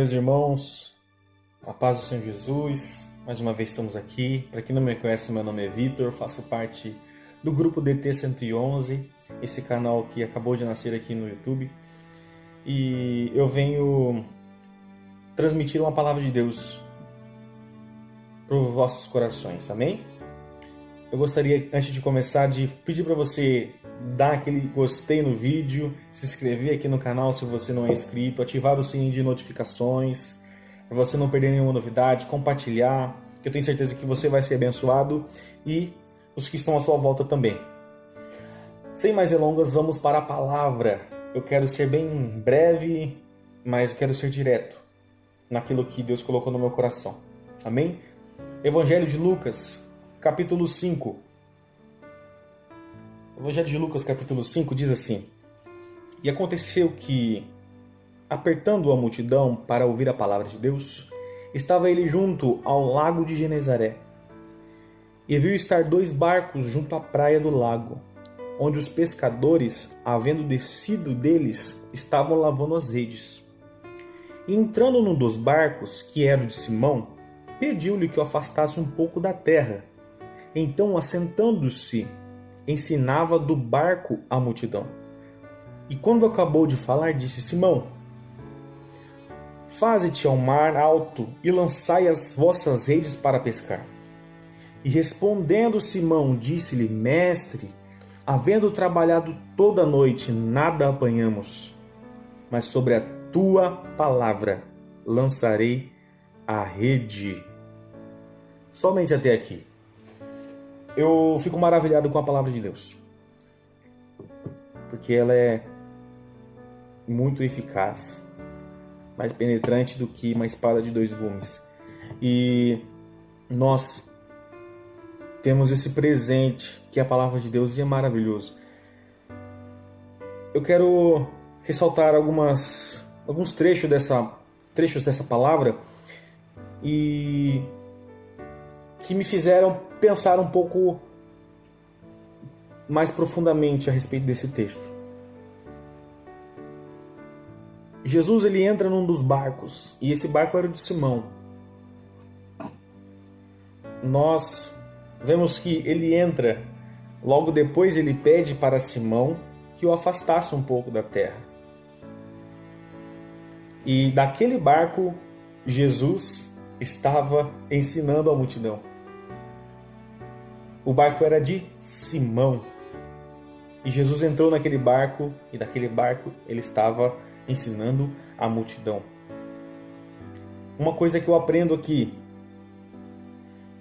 meus irmãos, a paz do Senhor Jesus. Mais uma vez estamos aqui. Para quem não me conhece, meu nome é Vitor, faço parte do grupo DT 111, esse canal que acabou de nascer aqui no YouTube. E eu venho transmitir uma palavra de Deus para os vossos corações, amém? Eu gostaria, antes de começar, de pedir para você dar aquele gostei no vídeo, se inscrever aqui no canal se você não é inscrito, ativar o sininho de notificações, para você não perder nenhuma novidade, compartilhar, que eu tenho certeza que você vai ser abençoado e os que estão à sua volta também. Sem mais delongas, vamos para a palavra. Eu quero ser bem breve, mas quero ser direto naquilo que Deus colocou no meu coração. Amém? Evangelho de Lucas, capítulo 5. O Evangelho de Lucas, capítulo 5, diz assim: E aconteceu que, apertando a multidão para ouvir a palavra de Deus, estava ele junto ao lago de Genezaré. E viu estar 2 barcos junto à praia do lago, onde os pescadores, havendo descido deles, estavam lavando as redes. E entrando num dos barcos, que era o de Simão, pediu-lhe que o afastasse um pouco da terra. Então, assentando-se, ensinava do barco a multidão. E quando acabou de falar, disse: Simão, faze-te ao mar alto e lançai as vossas redes para pescar. E respondendo Simão, disse-lhe: Mestre, havendo trabalhado toda a noite, nada apanhamos, mas sobre a tua palavra lançarei a rede. Somente até aqui. Eu fico maravilhado com a palavra de Deus, porque ela é muito eficaz, mais penetrante do que uma espada de 2 gumes. E nós temos esse presente que é a palavra de Deus, e é maravilhoso. Eu quero ressaltar alguns trechos dessa palavra e que me fizeram pensar um pouco mais profundamente a respeito desse texto. Jesus, ele entra num dos barcos, e esse barco era o de Simão. Nós vemos que ele entra, logo depois ele pede para Simão que o afastasse um pouco da terra. E daquele barco, Jesus estava ensinando a multidão. O barco era de Simão. E Jesus entrou naquele barco, e daquele barco ele estava ensinando a multidão. Uma coisa que eu aprendo aqui: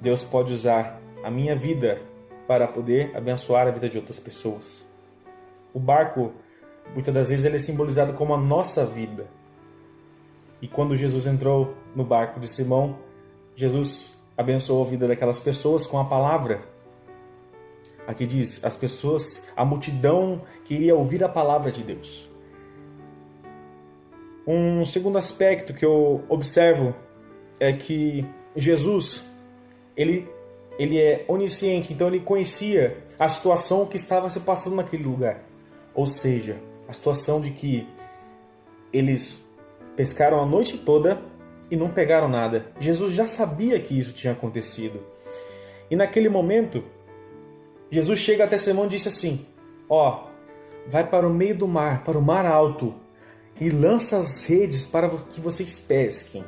Deus pode usar a minha vida para poder abençoar a vida de outras pessoas. O barco, muitas das vezes, ele é simbolizado como a nossa vida. E quando Jesus entrou no barco de Simão, Jesus abençoou a vida daquelas pessoas com a palavra. Aqui diz, as pessoas, a multidão queria ouvir a palavra de Deus. Um segundo aspecto que eu observo é que Jesus, ele é onisciente, então ele conhecia a situação que estava se passando naquele lugar. Ou seja, a situação de que eles pescaram a noite toda e não pegaram nada. Jesus já sabia que isso tinha acontecido. E naquele momento, Jesus chega até Simão e disse assim: vai para o meio do mar, para o mar alto, e lança as redes para que vocês pesquem.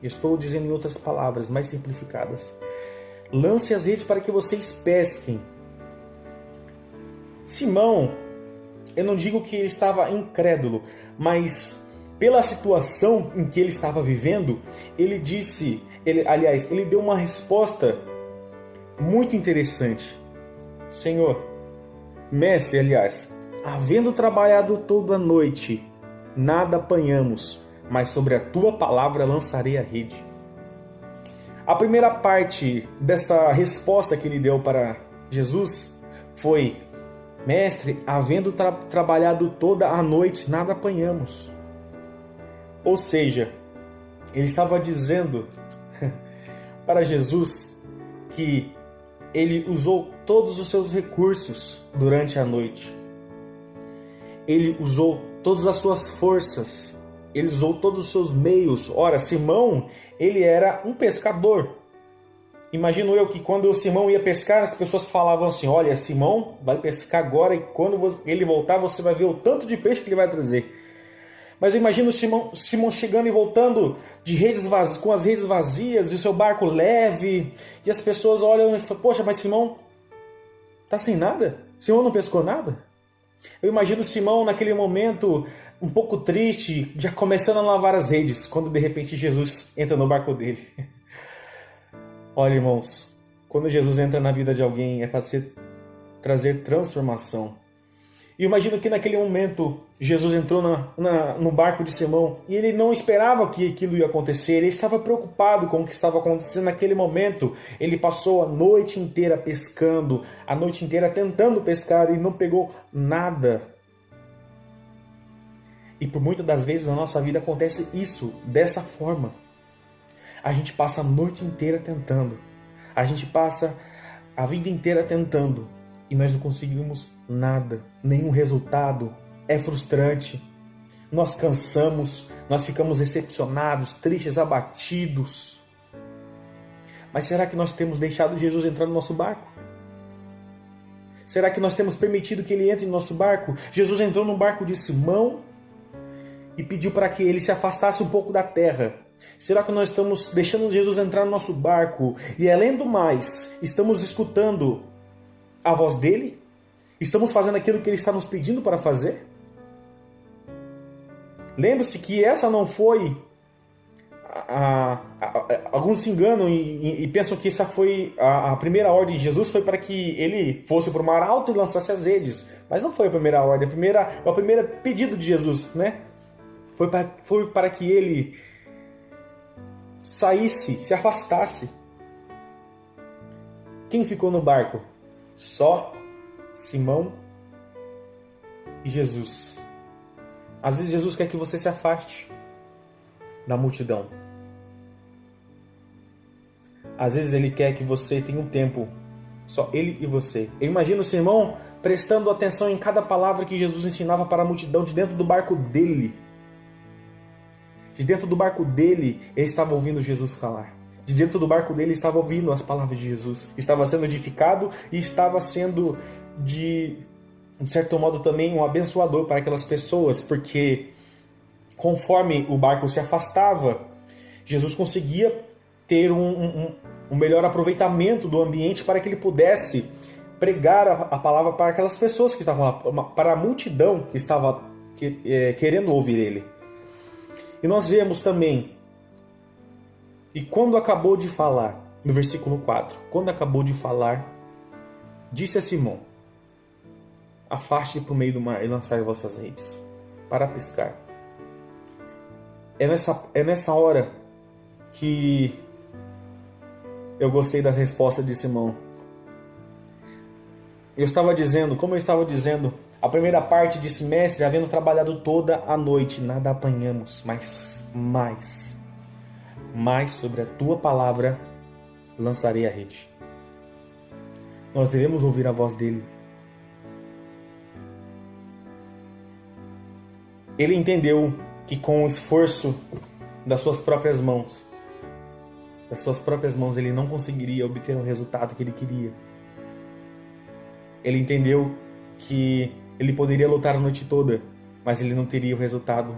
Estou dizendo em outras palavras, mais simplificadas. Lance as redes para que vocês pesquem. Simão, eu não digo que ele estava incrédulo, mas pela situação em que ele estava vivendo, ele deu uma resposta muito interessante. Senhor, mestre, havendo trabalhado toda a noite, nada apanhamos, mas sobre a tua palavra lançarei a rede. A primeira parte desta resposta que ele deu para Jesus foi: Mestre, havendo trabalhado toda a noite, nada apanhamos. Ou seja, ele estava dizendo para Jesus que ele usou todos os seus recursos durante a noite. Ele usou todas as suas forças. ele usou todos os seus meios. Ora, Simão, ele era um pescador. Imagino eu que quando o Simão ia pescar, as pessoas falavam assim: olha, Simão vai pescar agora e quando ele voltar você vai ver o tanto de peixe que ele vai trazer. Mas eu imagino Simão chegando e voltando de redes vazias, com as redes vazias e o seu barco leve. E as pessoas olham e falam: poxa, mas Simão tá sem nada? Simão não pescou nada? Eu imagino Simão naquele momento um pouco triste, já começando a lavar as redes, quando de repente Jesus entra no barco dele. Olha, irmãos, quando Jesus entra na vida de alguém é para trazer transformação. E eu imagino que naquele momento Jesus entrou no barco de Simão e ele não esperava que aquilo ia acontecer, ele estava preocupado com o que estava acontecendo naquele momento. Ele passou a noite inteira pescando, a noite inteira tentando pescar e não pegou nada. E por muitas das vezes na nossa vida acontece isso, dessa forma. A gente passa a noite inteira tentando, a gente passa a vida inteira tentando e nós não conseguimos nada, nenhum resultado. É frustrante, nós cansamos, nós ficamos decepcionados, tristes, abatidos. Mas será que nós temos deixado Jesus entrar no nosso barco? Será que nós temos permitido que ele entre no nosso barco? Jesus entrou no barco de Simão e pediu para que ele se afastasse um pouco da terra. Será que nós estamos deixando Jesus entrar no nosso barco e, além do mais, estamos escutando a voz dele? Estamos fazendo aquilo que ele está nos pedindo para fazer? Lembre-se que essa não foi... Alguns se enganam e pensam que essa foi a primeira ordem de Jesus, foi para que ele fosse para o mar alto e lançasse as redes. Mas não foi a primeira ordem, o primeiro pedido de Jesus, né? Foi para que ele saísse, se afastasse. Quem ficou no barco? Só Simão e Jesus. Às vezes Jesus quer que você se afaste da multidão. Às vezes ele quer que você tenha um tempo, só ele e você. Eu imagino Simão prestando atenção em cada palavra que Jesus ensinava para a multidão de dentro do barco dele. De dentro do barco dele, ele estava ouvindo Jesus falar. De dentro do barco dele, ele estava ouvindo as palavras de Jesus. Estava sendo edificado e estava sendo, de certo modo, também um abençoador para aquelas pessoas. Porque conforme o barco se afastava, Jesus conseguia ter um melhor aproveitamento do ambiente para que ele pudesse pregar a palavra para aquelas pessoas que estavam lá, para a multidão que estava querendo ouvir ele. E nós vemos também, e quando acabou de falar, no versículo 4, quando acabou de falar, disse a Simão: afaste para o meio do mar e lançai vossas redes para pescar. É nessa hora que eu gostei das respostas de Simão. Como eu estava dizendo, a primeira parte disse: mestre, havendo trabalhado toda a noite, nada apanhamos, mas mais sobre a tua palavra lançarei a rede. Nós devemos ouvir a voz dele. Ele entendeu que com o esforço das suas próprias mãos, ele não conseguiria obter o resultado que ele queria. Ele entendeu que ele poderia lutar a noite toda, mas ele não teria o resultado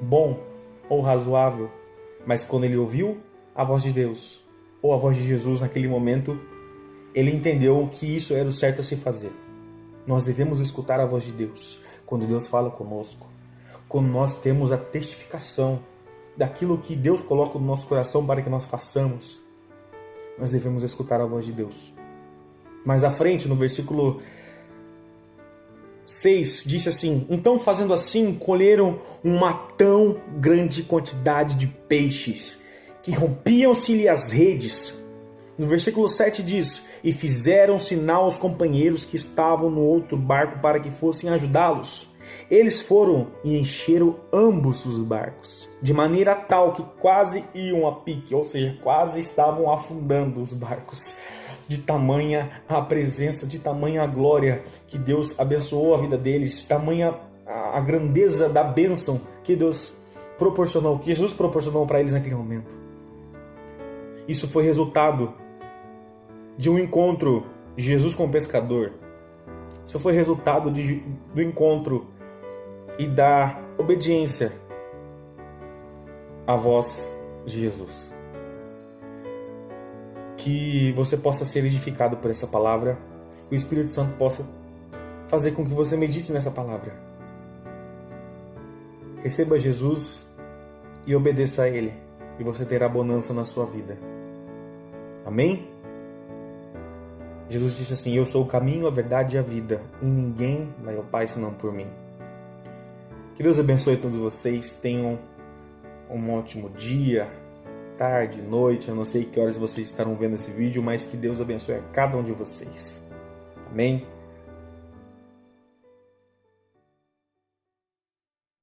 bom ou razoável. Mas quando ele ouviu a voz de Deus, ou a voz de Jesus naquele momento, ele entendeu que isso era o certo a se fazer. Nós devemos escutar a voz de Deus quando Deus fala conosco, quando nós temos a testificação daquilo que Deus coloca no nosso coração para que nós façamos. Nós devemos escutar a voz de Deus. Mais à frente, no versículo 6, disse assim: então, fazendo assim, colheram uma tão grande quantidade de peixes que rompiam-se-lhe as redes. No versículo 7 diz: e fizeram sinal aos companheiros que estavam no outro barco para que fossem ajudá-los. Eles foram e encheram ambos os barcos, de maneira tal que quase iam a pique, ou seja, quase estavam afundando os barcos. De tamanha a presença, de tamanha a glória que Deus abençoou a vida deles, tamanha a grandeza da bênção que Deus proporcionou, que Jesus proporcionou para eles naquele momento. Isso foi resultado de um encontro de Jesus com o pescador. Isso foi resultado do encontro e da obediência à voz de Jesus. Que você possa ser edificado por essa palavra, que o Espírito Santo possa fazer com que você medite nessa palavra. Receba Jesus e obedeça a Ele, e você terá bonança na sua vida. Amém? Jesus disse assim: eu sou o caminho, a verdade e a vida, e ninguém vai ao Pai senão por mim. Que Deus abençoe todos vocês, tenham um ótimo dia, tarde, noite, eu não sei que horas vocês estarão vendo esse vídeo, mas que Deus abençoe a cada um de vocês. Amém?